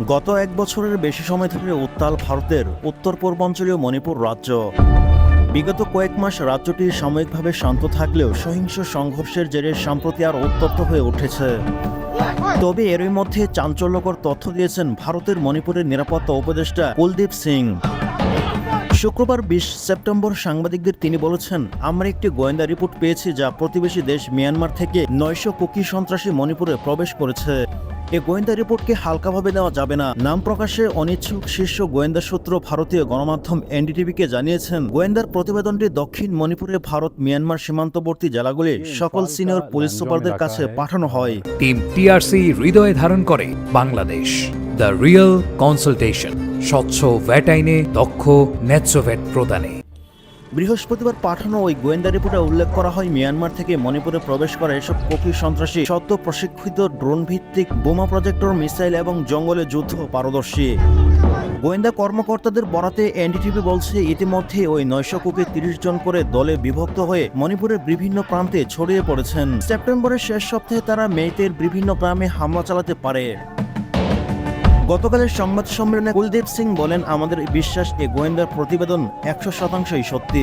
গত এক বছরের বেশি সময় ধরে উত্তাল ভারতের উত্তর পূর্বাঞ্চলীয় মণিপুর রাজ্য। বিগত কয়েক মাস রাজ্যটি সাময়িকভাবে শান্ত থাকলেও সহিংস সংঘর্ষের জেরে সম্প্রতি আর উত্তপ্ত হয়ে উঠেছে। তবে এরই মধ্যে চাঞ্চল্যকর তথ্য দিয়েছেন ভারতের মণিপুরের নিরাপত্তা উপদেষ্টা কুলদীপ সিং। শুক্রবার ২০ সেপ্টেম্বর সাংবাদিকদের তিনি বলেছেন, আমরা একটি গোয়েন্দা রিপোর্ট পেয়েছি যা প্রতিবেশী দেশ মিয়ানমার থেকে ৯০০ কুকি সন্ত্রাসী মণিপুরে প্রবেশ করেছে। এই গোয়েন্দা রিপোর্টকে হালকাভাবে নেওয়া যাবে না। নাম প্রকাশে অনিচ্ছুক শীর্ষ গোয়েন্দা সূত্র ভারতীয় গণমাধ্যম এনডিটিভিকে জানিয়েছেন, গোয়েন্দার প্রতিবেদনটি দক্ষিণ মণিপুরে ভারত মিয়ানমার সীমান্তবর্তী জেলাগুলির সকল সিনিয়র পুলিশ সুপারদের কাছে পাঠানো হয়। টিম টিআরসি হৃদয়ে ধারণ করে বাংলাদেশ। দ্য রিয়েল কনসালটেশন, স্বচ্ছ ভ্যাট আইনে দক্ষ ন্যায্য ভ্যাট প্রদানে। বৃহস্পতিবার পাঠানো ওই গোয়েন্দা রিপোর্টে উল্লেখ করা হয়, মিয়ানমার থেকে মণিপুরে প্রবেশ করা এসব কুকি সন্ত্রাসী সদ্য প্রশিক্ষিত ড্রোন ভিত্তিক বোমা প্রজেক্টর, মিসাইল এবং জঙ্গলে যুদ্ধ পারদর্শী। গোয়েন্দা কর্মকর্তাদের বরাতে এনডিটিভি বলছে, ইতিমধ্যে ওই ৯০০ কুকি ৩০ জন করে দলে বিভক্ত হয়ে মণিপুরের বিভিন্ন প্রান্তে ছড়িয়ে পড়েছেন। সেপ্টেম্বরের শেষ সপ্তাহে তারা মেইতের বিভিন্ন গ্রামে হামলা চালাতে পারে। গতকালের সংবাদ সম্মেলনে কুলদীপ সিং বলেন, আমাদের বিশ্বাস এই গোয়েন্দার প্রতিবেদন ১০০% সত্যি।